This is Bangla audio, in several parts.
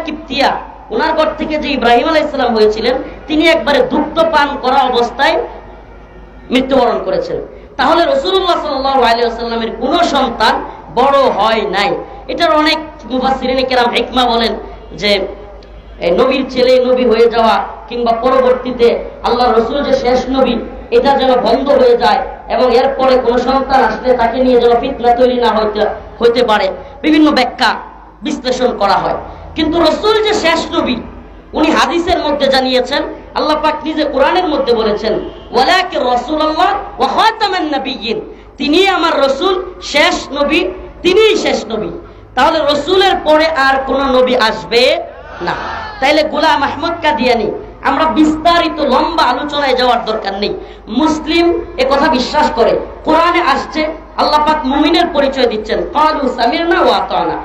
কিপ্তিয়া, ওনার ঘর থেকে যে ইব্রাহিম আলাইহিস সালাম হয়েছিলেন, তিনি একবারে দুগ্ধ পান করা অবস্থায় মৃত্যুবরণ করেছেন। তাহলে রাসূলুল্লাহ সাল্লাল্লাহু আলাইহি ওয়াসাল্লামের কোনো সন্তান বড় হয় নাই। এটার অনেক মুফাসসিরিনে কেরাম হিকমা বলেন যে নবীর ছেলে নবী হয়ে যাওয়া কিংবা পরবর্তীতে আল্লাহর রাসূল যে শেষ নবী, এটা যেন বন্ধ হয়ে যায় এবং এরপরে কোনো সন্তান আসলে তাকে নিয়ে যেন ফিতনা তৈরি না হইতে পারে, বিভিন্ন ব্যাখ্যা বিশ্লেষণ করা হয়। কিন্তু রাসূল যে শেষ নবী, উনি হাদিসের মধ্যে জানিয়েছেন, আল্লাহ পাক নিজে কোরআনের মধ্যে বলেছেন, ওয়ালাকি রাসূলুল্লাহ ওয়া খাতামান নাবিয়্যিন, তিনি আমার রাসূল, শেষ নবী, তিনিই শেষ নবী। তাহলে রাসূলের পরে আর কোন নবী আসবে না। তাইলে গোলাম আহমদ কাদিয়ানী, আমরা বিস্তারিত লম্বা আলোচনায় যাওয়ার দরকার নেই। মুসলিম এ কথা বিশ্বাস করে, কোরআনে আসছে আল্লাহ পাক মুমিনের পরিচয় দিচ্ছেন, ক্বালু সামি'না ওয়া আতা'না।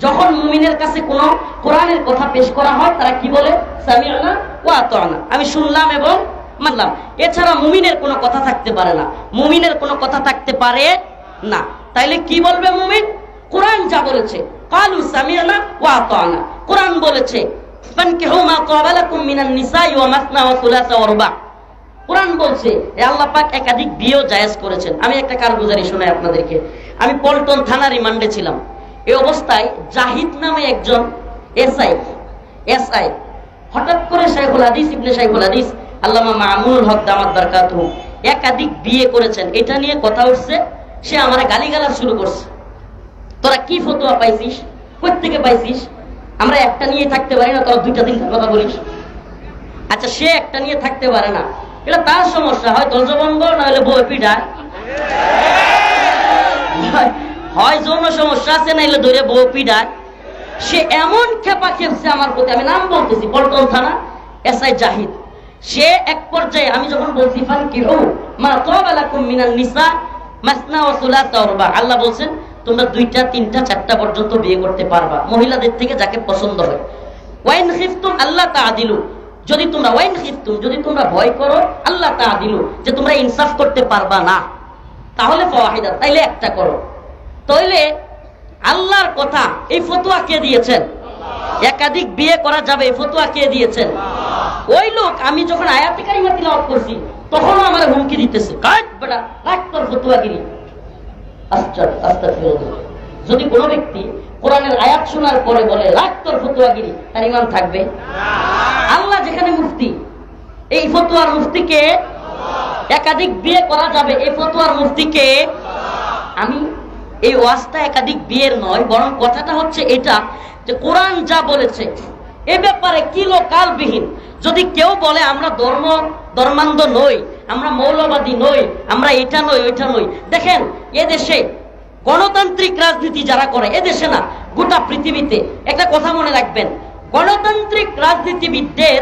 যখন মুমিনের কাছে কোন কোরআনের কথা পেশ করা হয়, তারা কি বলে? সামি'না ওয়া আতা'না, আমি শুনলাম এবং মানলাম। এছাড়া মুমিনের কোনো কথা থাকতে পারে না, মুমিনের কোনো কথা থাকতে পারে না। তাইলে কি বলবে মুমিন? কোরআন যা বলেছে, ক্বালু সামি'না ওয়া আতা'না। কোরআন বলেছে ফানকিহু মা তাবা লাকুম মিনান নিসাই ওয়া মাসনা ওয়া সুলাসা ওয়া রুবা'। কোরআন বলছে আল্লাহ পাক একাধিক বিয়েও জায়েজ করেছেন। আমি একটা কারগুজারি শোনাই আপনাদেরকে। আমি পল্টন থানা রিমান্ডে ছিলাম। এই অবস্থায় জাহিদ নামে একজন এসআই হঠাৎ করে শাইখুল হাদিস ইবনে শাইখুল হাদিস আল্লামা মামুনুল হক দামাত বারাকাতুহু একাধিক বিয়ে করেছেন, এটা নিয়ে কথা উঠছে। সে আমারে গালিগালাজ শুরু করছে, তোরা কি ফতোয়া পাইছিস, কই থেকে পাইছিস, আমরা একটা নিয়ে থাকতে পারি না, তোরা দুইটা তিনটা কথা বলিস। আচ্ছা, সে একটা নিয়ে থাকতে পারে না, এটা তার সমস্যা, হয় দলজবঙ্গ না হলে বই পিঠা, হয় যৌন সমস্যা আছে, না হলে ধরে বউ পিঠায়। সে এমন খেপা খেপছে আমার প্রতি, আমি নাম বলতেছি, পল্টন থানা এসআই জাহিদ। সে এক পর্যায়ে আমি যখন বলছি ফানকিহু মা তাবা লাকুম মিনান নিসা মাসনা ওয়া সুলাসা ওয়া রুবা', আল্লাহ বলছেন তোমরা দুইটা তিনটা চারটা পর্যন্ত বিয়ে করতে পারবা, মহিলাদের থেকে যাকে পছন্দ হয়। ওয়াইন খিফতুম আল্লাহ তাআদিলু, যদি তোমরা ওয়াইন খিফতুম, যদি তোমরা ভয় করো, আল্লাহ তাআদিলু, যে তোমরা ইনসাফ করতে পারবা না, তাহলে ফাওয়াহিদা, তাইলে একটা করো। তাইলে আল্লাহর কথা, এই ফতোয়া কে দিয়েছেন? একাধিক বিয়ে করা যাবে, এই ফতোয়া কে দিয়েছেন? ওই লোক আমি যখন আয়াতে কারিমা তিলাওয়াত করছি তখনও আমার হুমকি দিতেছে, কাট বেটা, রাখ তোর ফতোয়াগিরি। আস্তাগফিরুল্লাহ। যদি কোনো ব্যক্তি কোরআনের আয়াত শোনার পরে বলে রাখ তোর ফতোয়াগিরি, তার ঈমান থাকবে? আল্লাহ যেখানে মুফতি, এই ফতোয়ার মুফতিকে, একাধিক বিয়ে করা যাবে এই ফতোয়ার মুফতিকে। আমি এই ওয়াজটা একাধিক বিয়ের নয়, বরং কথাটা হচ্ছে এটা যে কোরআন যা বলেছে এ ব্যাপারে কিলোকালবিহীন। যদি কেউ বলে আমরা ধর্মান্ধ নই, আমরা মৌলবাদী নই, আমরা এটা নই ওইটা নই, দেখেন এদেশে গণতান্ত্রিক রাজনীতি যারা করে, এদেশে না গোটা পৃথিবীতে, একটা কথা মনে রাখবেন, গণতান্ত্রিক রাজনীতিবিদদের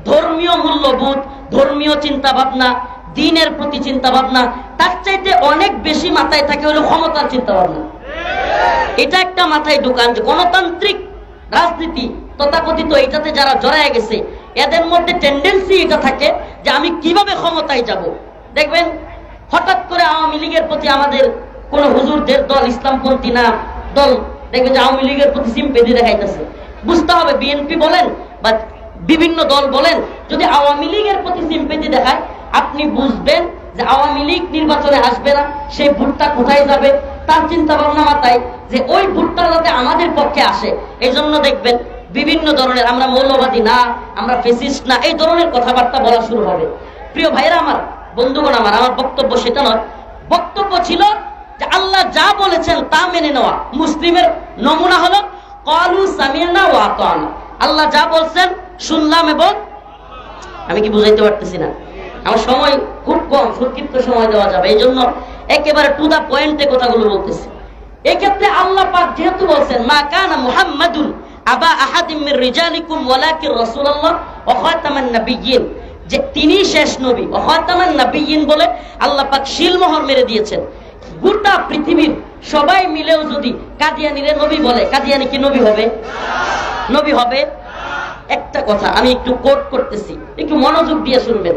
ধর্মীয় মূল্যবোধ, ধর্মীয় চিন্তা ভাবনা, দ্বীনের প্রতি চিন্তা ভাবনা, তার চাইতে অনেক বেশি মাথায় থাকে হলো ক্ষমতার চিন্তা ভাবনা। এটা একটা মাথায় ঢুকান যে গণতান্ত্রিক রাজনীতি তথাকথিত এটাতে যারা জড়ায় গেছে, এদের মধ্যে টেন্ডেন্সি এটা থাকে যে আমি কিভাবে ক্ষমতায় যাব। দেখবেন হঠাৎ করে আওয়ামী লীগের প্রতি আমাদের কোন হুজুরদের দল, ইসলামপন্থী না দল, দেখবেন যে আওয়ামী লীগের প্রতি সিম্পেথি দেখাইতেছে। বুঝতে হবে, বিএনপি বলেন বা বিভিন্ন দল বলেন, যদি আওয়ামী লীগের প্রতি সিম্পেথি দেখায়, আপনি বুঝবেন যে আওয়ামী লীগ নির্বাচনে আসবে না, সেই ভোটটা কোথায় যাবে, তার চিন্তা ভাবনা মাথায় যে ওই ভোটটা যাতে আমাদের পক্ষে আসে। এই জন্য দেখবেন বিভিন্ন ধরনের আমরা মৌলবাদী না, আমরা ফেসিস্ট না, এই ধরনের কথাবার্তা বলা শুরু হবে। প্রিয় ভাইরা আমার, বন্ধুগণ আমার, আমার বক্তব্য সেটা নয়। বক্তব্য ছিল যে আল্লাহ যা বলেছেন তা মেনে নেওয়া। মুসলিমের নমুনা হলো ক্বালু সামি'না ওয়া আতা'না, আল্লাহ যা বলছেন শুনলাম এবং, আমি কি বুঝাইতে পারতেছি না? আমার সময় খুব কম, সংক্ষিপ্ত সময় দেওয়া যাবে, এই জন্য একেবারে টু দা পয়েন্টে কথাগুলো বলতেছি। এক্ষেত্রে আল্লাহ পাক যেহেতু বলছেন মা কানা মুহাম্মাদুন আবা আহাদিম মির রিজালিকুম ওয়ালাকিন রাসূলুল্লাহ ওয়া খাতামান নাবিয়্যিন, যে তিনি শেষ নবী, ওয়া খাতামান নাবিয়্যিন বলে আল্লাহ পাক শিলমোহর মেরে দিয়েছেন। গোটা পৃথিবীর সবাই মিলেও যদি কাদিয়ানীরে নবী বলে, কাদিয়ানী কি নবী হবে? নবী হবে? একটা কথা আমি একটু কোট করতেছি, একটু মনোযোগ দিয়ে শুনবেন।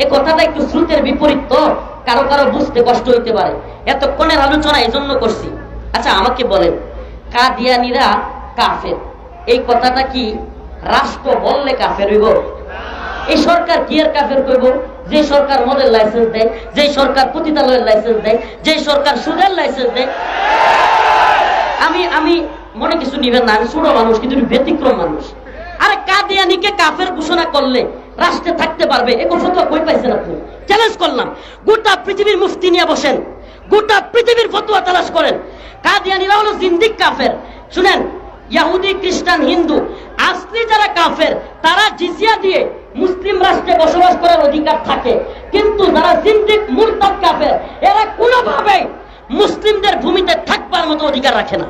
এই কথাটা একটু শ্রুতের বিপরীত, তো কারো কারো বুঝতে কষ্ট হইতে পারে। এতক্ষণের আলোচনা এই জন্য করছি। আচ্ছা আমাকে বলেন, কাদিয়ানীরা কাফের, এই কথাটা কি রাষ্ট্র বললে কাফের হইব? এই সরকার কি আর কাফের কইব? যে সরকার মদের লাইসেন্স দেয়, যে সরকার পতিতালয়ের লাইসেন্স দেয়, যে সরকার সুদের লাইসেন্স দেয়। আমি মনে কিছু নিবেন না, আমি ছোট মানুষ কিন্তু ব্যতিক্রম মানুষ। আরে কাদিয়ানিকে কাফের ঘোষণা করলে রাষ্ট্রে থাকতে পারবে, এখন ফতোয়া কই পাইছেন আপনি? চ্যালেঞ্জ করলাম, গোটা পৃথিবীর মুফতি নিয়ে বসেন, গোটা পৃথিবীর ফতোয়া তালাশ করেন। কাদিয়ানিরা হলো জিন্দিক কাফের। শুনেন, ইহুদি, খ্রিস্টান, হিন্দু আসলি যারা কাফের তারা জিজিয়া দিয়ে মুসলিম রাষ্ট্রে বসবাস করার অধিকার থাকে, কিন্তু যারা জিন্দিক মুরতাদ কাফের এরা কোনোভাবেই মুসলিমদের ভূমিতে থাকবার মতো অধিকার রাখে না।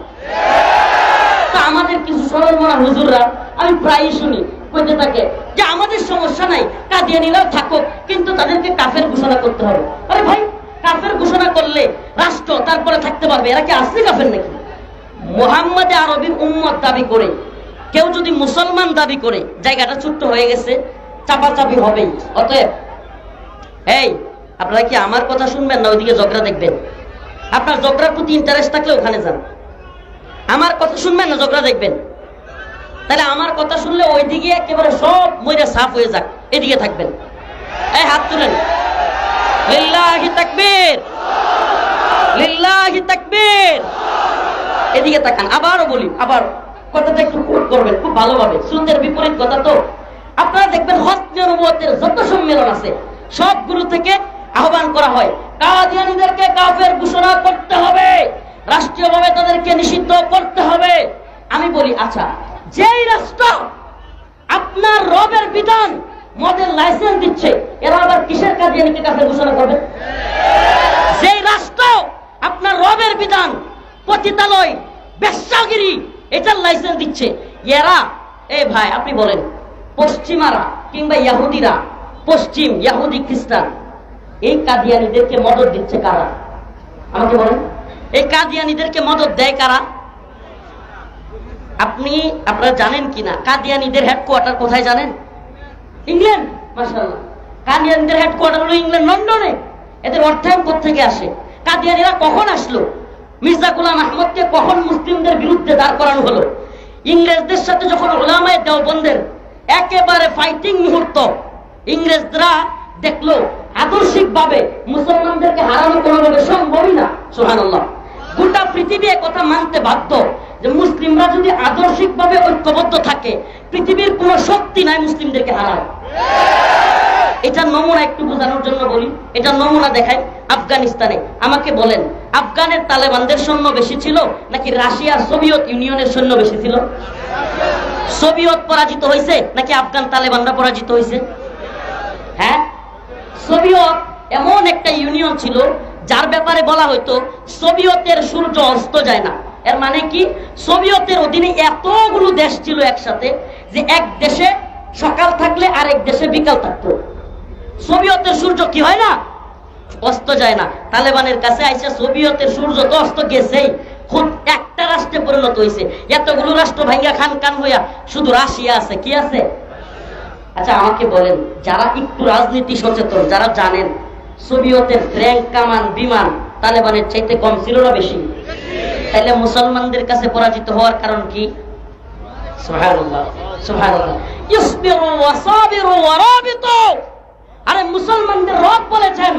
তা আমাদের কিছু সরল মনা হুজুররা আমি প্রায়ই শুনি কইতে থাকে যে আমাদের সমস্যা নাই, কাদিয়ানিরাও থাকুক, কিন্তু তাদেরকে কাফের ঘোষণা করতে হবে। আরে ভাই, কাফের ঘোষণা করলে রাষ্ট্র তারপরে থাকতে পারবে? এরা কি আসলে কাফের নাকি? মুহাম্মদে আরবির উম্মত দাবি করে কেউ যদি মুসলমান দাবি করে, জায়গাটা ছোট্ট হয়ে গেছে, চাপাচাপি হবেই। অতএব এই আপনারা কি আমার কথা শুনবেন না ওইদিকে ঝগড়া দেখবেন? আপনার ঝগড়ার প্রতি ইন্টারেস্ট থাকলে ওখানে যান। আমার কথা শুনবেন না ঝগড়া দেখবেন? তাহলে আমার কথা শুনলে ওইদিকে একেবারে সব মইরা সাফ হয়ে যাক, এদিকে থাকবেন। এই হাত তুলেন, লিল্লাহি তাকবীর, লিল্লাহি তাকবীর। এদিকে তাকান। আবারও বলি, আবার কথাটা একটু কোট করবেন খুব ভালোভাবে, সুন্নাতের বিপরীত কথা তো। আপনারা দেখবেন হজ্জে নবুয়তের যত সম্মেলন আছে সবগুলো থেকে আহ্বান করা হয় কাদিয়ানীদেরকে কাফের ঘোষণা করতে হবে, রাষ্ট্রীয়ভাবে তাদেরকে নিষিদ্ধ করতে হবে। আমি বলি, আচ্ছা, যেই রাষ্ট্র আপনার রবের বিধান মদের লাইসেন্স দিচ্ছে, এরা আবার কিসের কাদিয়ানীকে কাফের ঘোষণা করবে? যেই রাষ্ট্র আপনার রবের বিধান পতিতালয়, বেশ্যাগিরি এটার লাইসেন্স দিচ্ছে, এরা এই ভাই আপনি বলেন পশ্চিমারা কিংবা ইহুদিরা, পশ্চিম ইহুদি খ্রিস্টান, এই কাদিয়ানীদেরকে মদদ দিচ্ছে কারা? আমাকে বলেন, এই কাদিয়ানীদেরকে মদদ দেয় কারা? আপনারা জানেন কিনা কাদিয়ানীদের হেডকোয়ার্টার কোথায় জানেন? ইংল্যান্ড। মাশাআল্লাহ, কাদিয়ানীদের হেডকোয়ার্টার হলো ইংল্যান্ড, লন্ডনে। এদের অর্থায়ন কোত্থেকে আসে? কাদিয়ানীরা কখন আসলো? মির্জা গোলাম আহমদকে কখন মুসলিমদের বিরুদ্ধে দাঁড় করানো হলো? ইংরেজদের সাথে যখন উলামায়ে দেওবন্দের একেবারে ফাইটিং মুহূর্ত, ইংরেজরা দেখলো আদর্শিকভাবে মুসলমানদেরকে হারানো কোনোভাবে সম্ভবই না। সুবহানাল্লাহ, গোটা পৃথিবী কথা মানতে বাধ্য যে মুসলিমরা যদি আদর্শিকভাবে ঐক্যবদ্ধ থাকে, পৃথিবীর কোনো শক্তি নাই মুসলিমদেরকে হারায়। এটা নমুনা একটু বোঝানোর জন্য বলি, এটা নমুনা দেখাই। আফগানিস্তানে আমাকে বলেন, আফগানের তালেবানদের সৈন্য বেশি ছিল নাকি রাশিয়ার সোভিয়েত ইউনিয়নের সৈন্য বেশি ছিল? সোভিয়েত পরাজিত হয়েছে নাকি আফগান তালেবানরা পরাজিত হয়েছে? হ্যাঁ, সোভিয়েত এমন একটা ইউনিয়ন ছিল যার ব্যাপারে বলা হইতো সোভিয়েতের সূর্য অস্ত যায় না। এর মানে কি? সোভিয়েতের অধীনে এতগুলো দেশ ছিল একসাথে যে এক দেশে সকাল থাকলে আরেক দেশে বিকাল থাকতো। সোভিয়েতের সূর্য কি হয় না? অস্ত যায় না। তালেবানের কাছে আইসা সোভিয়েতের সূর্য তো অস্ত গেছেই, খুব একটা রাষ্ট্রে পরিণত হয়েছে। এতগুলো রাষ্ট্র ভাঙ্গা খান কান হইয়া শুধু রাশিয়া আছে। কি আছে? আচ্ছা আমাকে বলেন, যারা একটু রাজনীতি সচেতন, যারা জানেন সোভিয়েতের ট্যাঙ্ক, কামান, বিমান তালেবানের চাইতে কম ছিল না বেশি? তাইলে মুসলমানদের কাছে পরাজিত হওয়ার কারণ কি? সুবহানাল্লাহ, সুবহানাল্লাহ। ইসবিরু ওয়াসাবিরু ওয়ারাবিতু। আরে মুসলমানদের রব বলেছেন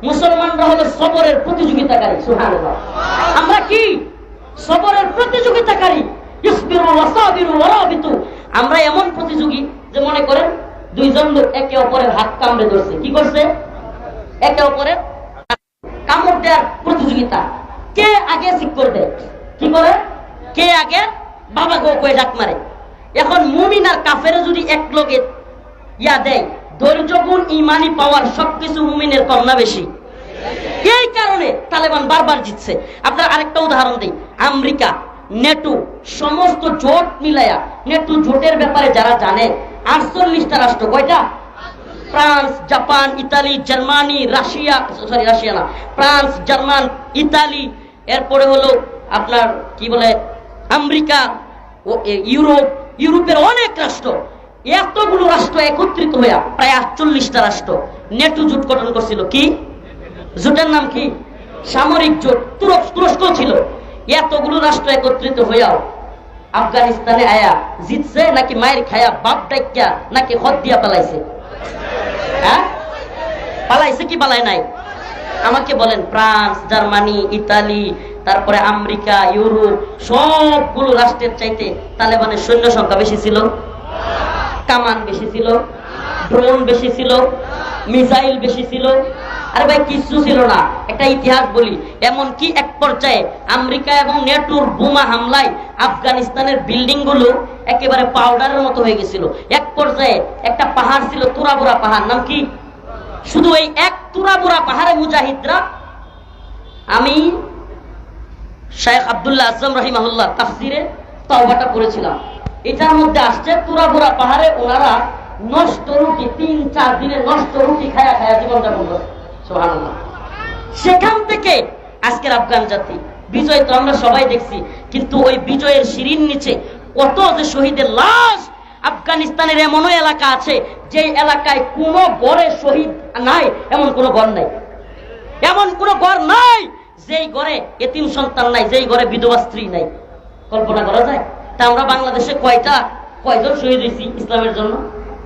মুসলমানরা হলো সবরের প্রতিযোগিতাকারী। সুবহানাল্লাহ, আমরা কি সবরের প্রতিযোগিতাকারী? ইসবিরু ওয়াসাবিরু ওয়ারাবিতু। আমরা এমন প্রতিযোগী যে মনে করেন দুইজন লোক একে অপরের হাত কামড়ে ধরছে, কি করছে? একে অপরের কামড় দেওয়ার প্রতিযোগিতা। কে আগে শিক্ষর দেয়? কি করে? কে আগে বাবা গো কয়ে ডাক মারে। এখন মুমিন আর কাফের যদি এক লগে ইয়া দেয়, ধৈর্য গুণ, ইমানি পাওয়ার সবকিছু মুমিনের কম না বেশি? এই কারণে তালেবান বারবার জিতছে। আপনার আরেকটা উদাহরণ দিই, আমেরিকা, নেটো, সমস্ত জোট মিলায়া, নেটো জোটের ব্যাপারে যারা জানে, 48টা রাষ্ট্র। কয়টা? France, Japan, Italy, Germany, Russia, sorry Russia না, ফ্রান্স, জার্মান, ইতালি, এরপরে হলো আপনার কি বলে আমেরিকা, ইউরোপ, ইউরোপের অনেক রাষ্ট্র। এতগুলো রাষ্ট্র একত্রিত হইয়া প্রায় 48টা রাষ্ট্র নেটো জোট গঠন করছিল। কি জোটের নাম? কি? সামরিক জোট। তুরস্ক ছিল। এতগুলো রাষ্ট্র একত্রিত হইয়াও আফগানিস্তানে আয়া জিতছে নাকি মায়ের খায়া বাপ ডাইকা নাকি হদ দিয়া পালাইছে? হ্যাঁ, পালাইছে কি পালায় নাই? আমাকে বলেন, ফ্রান্স, জার্মানি, ইতালি, তারপরে আমেরিকা, ইউরোপ সবগুলো রাষ্ট্রের চাইতে তালেবানের সৈন্য সংখ্যা বেশি ছিল? কামান বেশি ছিল, ড্রোন বেশি ছিল, মিসাইল বেশি ছিল? আরে ভাই কিছু ছিল না। একটা ইতিহাস বলি, এমন কি এক পর্যায়ে আমেরিকা এবং নেটোর বোমা হামলায় আফগানিস্তানের বিল্ডিং গুলো একেবারে পাউডারের মতো হয়ে গেছিল। এক পর্যায়ে একটা পাহাড় ছিল, তুরাবুরা পাহাড়, নাম কি? শুধু এই এক তুরাবুরা পাহাড়ে মুজাহিদরা, আমি শেখ আব্দুল্লাহ আজম রাহিমাহুল্লাহ তাফসিরে তাওবাটা পড়েছিলাম, এটার মধ্যে আসছে তুরাবুরা পাহাড়ে ওনারা নষ্ট রুটি ৩-৪ দিনে নষ্ট রুটি খায়া খায়া জীবনযাপন করে। সুবহানাল্লাহ। সেখান থেকে আজকের আফগান জাতি বিজয় তো আমরা সবাই দেখছি, কিন্তু ওই বিজয়ের সিঁড়ির নিচে কত যে শহীদের লাশ। আফগানিস্তানের এমনও এলাকা আছে যে এলাকায় কোনো ঘরে শহীদ নাই, এমন কোনো ঘর নাই, এমন কোনো ঘর নাই যেই ঘরে এতিম সন্তান নাই, যেই ঘরে বিধবা স্ত্রী নাই। কল্পনা করা যায়? তা আমরা বাংলাদেশে কয়জন শহীদ হয়েছি ইসলামের জন্য,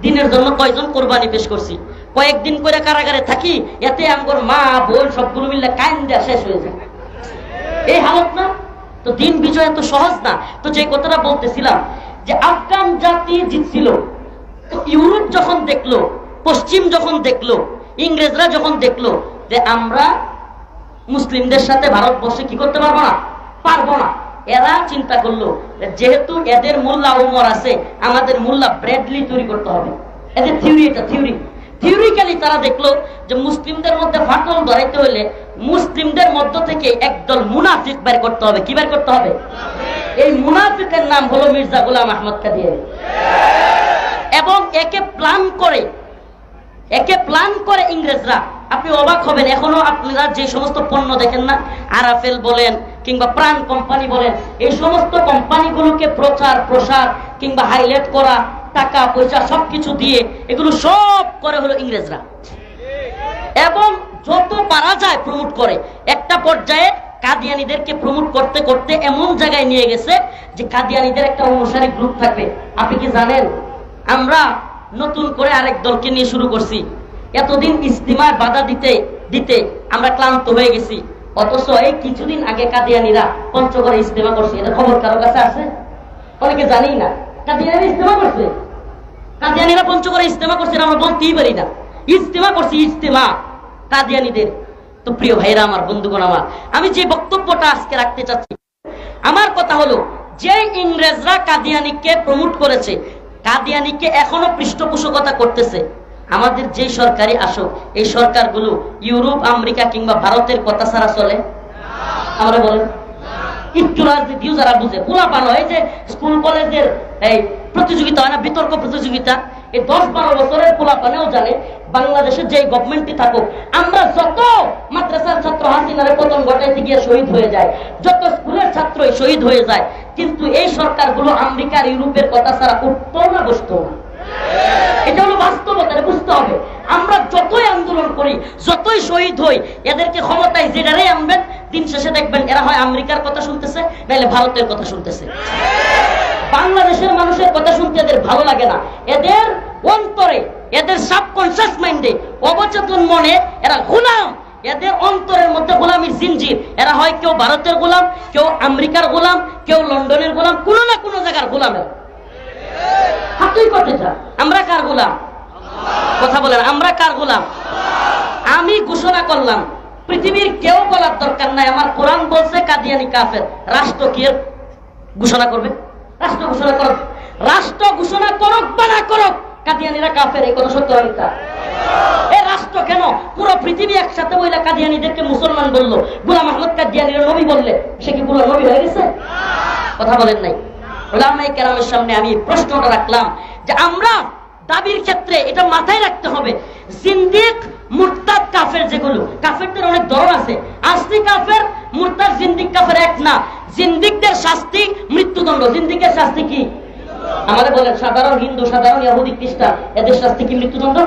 দিনের জন্য কয়জন কোরবানি পেশ করছি, কয়েকদিন করে কারাগারে থাকি, এতে আমগর মা বোন সবগুলো মিললে কায়েন দেয়া শেষ হয়ে যায়। এই হালত না? তো দিন বিজয় এত সহজ না। তো যে কথাটা বলতেছিলাম যে আফগান জাতি জিতছিল, তো ইউরোপ যখন দেখলো, পশ্চিম যখন দেখলো, ইংরেজরা যখন দেখলো যে আমরা মুসলিমদের সাথে ভারতবর্ষে কি করতে পারবো না, এরা চিন্তা করলো যেহেতু এদের মোল্লা ওমর আছে, আমাদের মোল্লা ব্র্যাডলি তৈরি করতে হবে। এদের থিওরি, এটা থিওরিক্যালি তারা দেখলো যে মুসলিমদের মধ্যে ফাটল ধরাইতে হলে মুসলিমদের মধ্য থেকে একদল মুনাফিক বের করতে হবে। কি বের করতে হবে? এই মুনাফিকের নাম হলো মির্জা গোলাম আহমদ কাদিয়ানী। এবং একে প্ল্যান করে ইংরেজরা, আপনি অবাক হবেন, এখনো আপনারা যে সমস্ত পণ্য দেখেন না, আরাফেল বলেন কিংবা প্রাণ কোম্পানি বলেন, এই সমস্ত কোম্পানিগুলোকে প্রচার প্রসার কিংবা হাইলাইট করা, টাকা পয়সা সবকিছু দিয়ে এগুলো সব করে হলো ইংরেজরা। এবং যত পারা যায় প্রমোট করে। একটা পর্যায়ে কাদিয়ানীদেরকে প্রমোট করতে করতে এমন জায়গায় নিয়ে গেছে যে কাদিয়ানীদের একটা অনুসারী গ্রুপ থাকবে। আপনি কি জানেন, আমরা নতুন করে আরেক দলকে নিয়ে শুরু করছি। এতদিন ইস্তিমার বাধা দিতে দিতে আমরা ক্লান্ত হয়ে গেছি, অথচ এই কিছুদিন আগে কাদিয়ানীরা পঞ্চগড়ে ইস্তেমা করছে। এটা খবর কারো কাছে আছে? অনেকে জানি না কাদিয়ানী ইস্তেমা করছে। কাদিয়ানীরা পঞ্চগড়ে ইস্তেমা করছে, আমরা বলতেই পারি না। ইস্তেমা করছি, ইস্তেমা কাদিয়ানীদের। তো প্রিয় ভাইরা আমার, বন্ধুগণ আমার, আমি যে বক্তব্যটা আজকে রাখতে চাচ্ছি, আমার কথা হলো যে ইংরেজরা কাদিয়ানীকে প্রমোট করেছে, কাদিয়ানীকে এখনো পৃষ্ঠপোষকতা করতেছে, আমাদের যে সরকারি আসুক, এই সরকারগুলো ইউরোপ, আমেরিকা কিংবা ভারতের কথা ছাড়া চলে? আমরা বলেন একটু রাজনীতিও যারা বুঝে, পোলাপান হয় যে স্কুল কলেজের এই প্রতিযোগিতা হয় না, বিতর্ক প্রতিযোগিতা, এই 10-12 বছরের পোলাপানেও জানে বাংলাদেশে যে গভর্নমেন্টই থাকুক, আমরা যত মাদ্রাসার ছাত্র হাসিনারে পতন ঘটাইতে গিয়ে শহীদ হয়ে যায়, যত স্কুলের ছাত্রই শহীদ হয়ে যায়, কিন্তু এই সরকারগুলো আমেরিকার ইউরোপের কথা ছাড়া উঠতো না, বসতো না। এটা হলো বাস্তবতা, বুঝতে হবে। আমরা যতই আন্দোলন করি, যতই শহীদ হই, এদেরকে ক্ষমতায় যেটাই আনবেন, দিন শেষে দেখবেন এরা হয় আমেরিকার কথা শুনতেছে, নাহলে ভারতের কথা শুনতেছে। বাংলাদেশের মানুষের কথা শুনতে এদের ভালো লাগে না। এদের অন্তরে, এদের সাবকনসিয়াস মাইন্ডে, অবচেতন মনে এরা গোলাম। এদের অন্তরের মধ্যে গোলামির জিনজির। এরা হয় কেউ ভারতের গোলাম, কেউ আমেরিকার গোলাম, কেউ লন্ডনের গোলাম, কোনো না কোনো জায়গার গোলাম। আমরা কার গোলাম? কথা বলেন, আমরা কার গোলাম? আমি ঘোষণা করলাম পৃথিবীর কেউ বলার দরকার নাই, আমার কোরআন বলছে কাদিয়ানী কাফের। রাষ্ট্র কি ঘোষণা করবে? রাষ্ট্র ঘোষণা করুক, রাষ্ট্র ঘোষণা করুক বা না করুক, কাদিয়ানীরা কাফের। এই কথা সত্য মিথ্যা? এই রাষ্ট্র কেন পুরো পৃথিবী একসাথে বইলা কাদিয়ানীদেরকে মুসলমান বললো, গোলাম আহমদ কাদিয়ানীরা নবী বললে সে কি পুরো নবী হয়ে গেছে? কথা বলেন নাই? উলামায়ে কেরামের সামনে আমি প্রশ্নটা রাখলাম যে আমরা দাবির ক্ষেত্রে এটা মাথায় রাখতে হবে, জিন্দিক, মুরতাদ, কাফের, যেগুলো কাফেরদের অনেক ধরন আছে। আসলি কাফের, মুরতাদ, জিন্দিক কাফের এক না। জিন্দিকদের শাস্তি মৃত্যুদণ্ড। জিন্দিকের শাস্তি কি? আমাদের বলেন সাধারণ হিন্দু, সাধারণ ইহুদি, খ্রিস্টান, এদের শাস্তি কি মৃত্যুদণ্ড?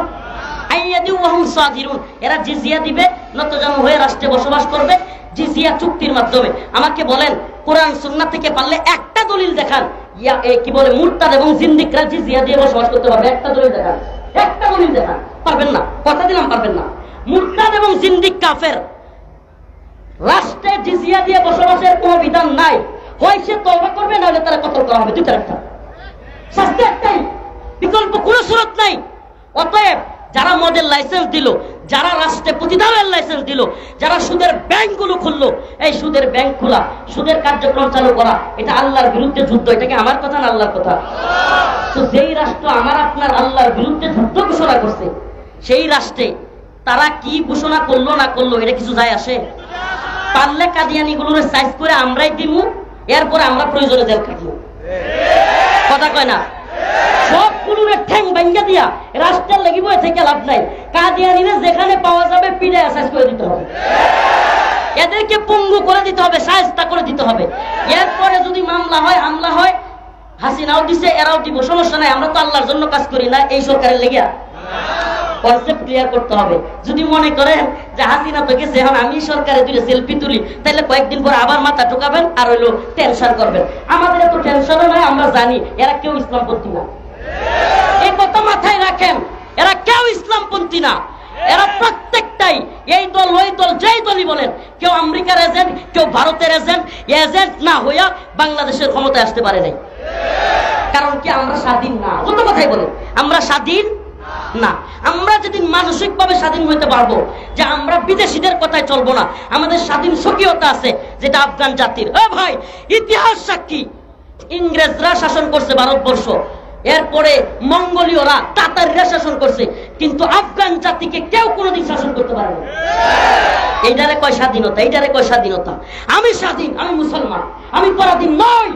এরা জিজিয়া দিবে, নতজানু হয়ে রাষ্ট্রে বসবাস করবে জিজিয়া চুক্তির মাধ্যমে। আমাকে বলেন কোরআন সুন্নাহ থেকে পারলে একটা দলিল দেখান কি বলে মুরতাদ এবং জিন্দিকরা জিজিয়া দিয়ে বসবাস করতে পারবে, একটা দলিল দেখান, একটা দলিল দেখান। পারবেন না, কথা দিলাম পারবেন না। মুরতাদ এবং জিন্দিক কাফের, রাষ্ট্রে জিজিয়া দিয়ে বসবাসের কোনো বিধান নাই। হয় সে তওবা করবে, না হলে তারা কতল করা হবে, দুইটার একটা, শাস্তি একটাই, বিকল্প কোনো সুরত নাই। অতএব যারা মদের লাইসেন্স দিল, যারা রাষ্ট্রে প্রতিদানের লাইসেন্স দিল, যারা সুদের ব্যাংকগুলো খুললো, এই সুদের ব্যাংক খোলা, সুদের কার্যক্রম চালু করা, এটা আল্লাহর বিরুদ্ধে যুদ্ধ। এটা কি আমার কথা না আল্লাহর কথা? তো যেই রাষ্ট্র আমার আপনার আল্লাহর বিরুদ্ধে যুদ্ধ ঘোষণা করছে, সেই রাষ্ট্রে তারা কি ঘোষণা করলো না করলো এটা কিছু যায় আসে? পারলে কাদিয়ানিগুলোর সাইজ করে আমরাই দিব, এরপরে আমরা প্রয়োজনে জেল খাটবো, কথা কয় না? সবগুলোর ঠ্যাং ভাঙ্গা দিয়া রাষ্ট্রের লাগি বয়ে থেকে লাভ নাই। কাদিয়ানিরা যেখানে পাওয়া যাবে পিড়ে সাইজ করে দিতে হবে, এদেরকে পঙ্গু করে দিতে হবে, শায়েস্তা করে দিতে হবে। এরপরে যদি মামলা হয়, হামলা হয়, হাসিনাও দিছে, এরাও দিব, সমস্যা নাই। আমরা তো আল্লাহর জন্য কাজ করি না, এই সরকারের লেগিয়া। কনসেপ্ট ক্লিয়ার করতে হবে। যদি মনে করেন যে হাসিনা তো গেছে, এখন আমি সরকারে দুটো সেলফি তুলি, তাহলে কয়েকদিন পরে আবার মাথা ঠোকাবেন আর হইলো টেনশন করবেন। আমাদের এত টেনশনও নয়, আমরা জানি এরা কেউ ইসলামপন্থী না। এই কথা মাথায় রাখেন, এরা কেউ ইসলামপন্থী না। এরা প্রত্যেকটাই এই দল ওই দল, যেই দলই বলেন, কেউ আমেরিকার এজেন্ট, কেউ ভারতের এজেন্ট। এজেন্ট না হইয়া বাংলাদেশের ক্ষমতায় আসতে পারে নাই। কারণ কি? আমরা স্বাধীন না। যত কথাই বলেন, আমরা স্বাধীন না। আমরা যেদিন মানসিক ভাবে স্বাধীন হইতে পারবো, যে আমরা বিদেশিদের কথায় চলবো না, আমাদের স্বাধীন স্বকীয়তা আছে, যেটা আফগান জাতির। ও ভাই, ইতিহাস সাক্ষী, ইংরেজরা শাসন করছে ভারতবর্ষ, এরপরে মঙ্গোলীয়রা, তাতাররা শাসন করছে, কিন্তু আফগান জাতিকে কেউ কোনোদিন শাসন করতে পারে না। এইটারে কয় স্বাধীনতা, এইটারে কয় স্বাধীনতা। আমি স্বাধীন, আমি মুসলমান, আমি পরাধীন নই।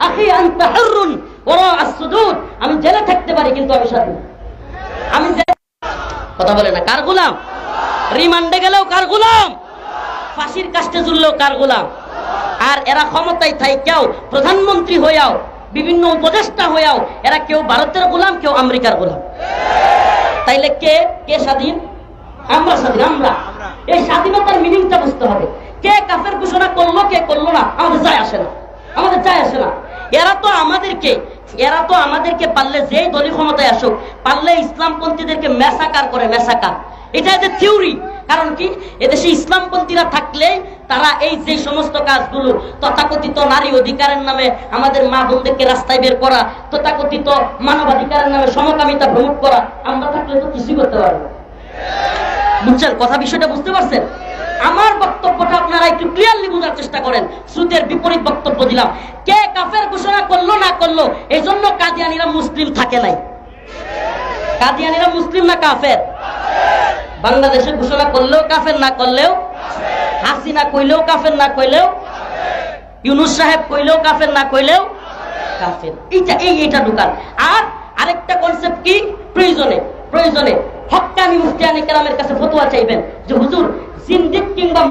আখি আনতা হুররুন ওয়া আসসুদুদ, আমি জেলে থাকতে পারি কিন্তু আমি স্বাধীন। আমি কথা বলে না, কার গোলাম? রিমান্ডে গেলেও কার গোলাম? ফাঁসির কাস্টে ঝুললেও কার গোলাম? আর এরা ক্ষমতায় থাইকাও, প্রধানমন্ত্রী হইয়াও, বিভিন্ন উপদেষ্টা হইয়াও, এরা কেউ ভারতের গোলাম, কেউ আমেরিকার গোলাম। তাইলে কে কে স্বাধীন? আমরা স্বাধীন। আমরা এই স্বাধীনতার মিনিংটা বুঝতে হবে। কে কাফের ঘোষণা করলো, কে করলো না, আমাদের যায় আসে না, আমাদের যায় আসে না। এরা তো আমাদেরকে পারলে, যেই দলীয় ক্ষমতায় আসুক, পারলে ইসলামপন্থীদেরকে মেসাকার করে, মেসাকার। এটা এদের থিওরি। কারণ কি? এদেশে ইসলামপন্থীরা থাকলে তারা এই যে সমস্ত কাজগুলো, তথাকথিত নারী অধিকারের নামে আমাদের মা বোনদেরকে রাস্তায় বের করা, তথাকথিত মানবাধিকারের নামে সমকামিতা প্রমোট করা, আমরা থাকলে তো কিছুই করতে পারবো। বুঝছেন কথা? বিষয়টা বুঝতে পারছেন? আমার বক্তব্যটা আপনারা একটু ক্লিয়ারলি বোঝার চেষ্টা করেন। শ্রুতের বিপরীত বক্তব্য দিলাম। কে কাফের ঘোষণা করলো না করলো, এই জন্য কাদিয়ানিরা মুসলিম থাকে নাই। কাদিয়ানিরা মুসলিম না কাফের? বাংলাদেশে ঘোষণা করলেও কাফের, না করলেও হাসিনা কইলেও কাফের, না কইলেও ইউনূস সাহেব কইলেও কাফের, না কইলেও কাফের। এইটা ঢুকান। আর আরেকটা কনসেপ্ট কি? প্রয়োজনে হক্কানি মুফতিয়ানে কেরামের কাছে ফতোয়া চাইবেন যে হুজুর, জিন্দিক কিংবা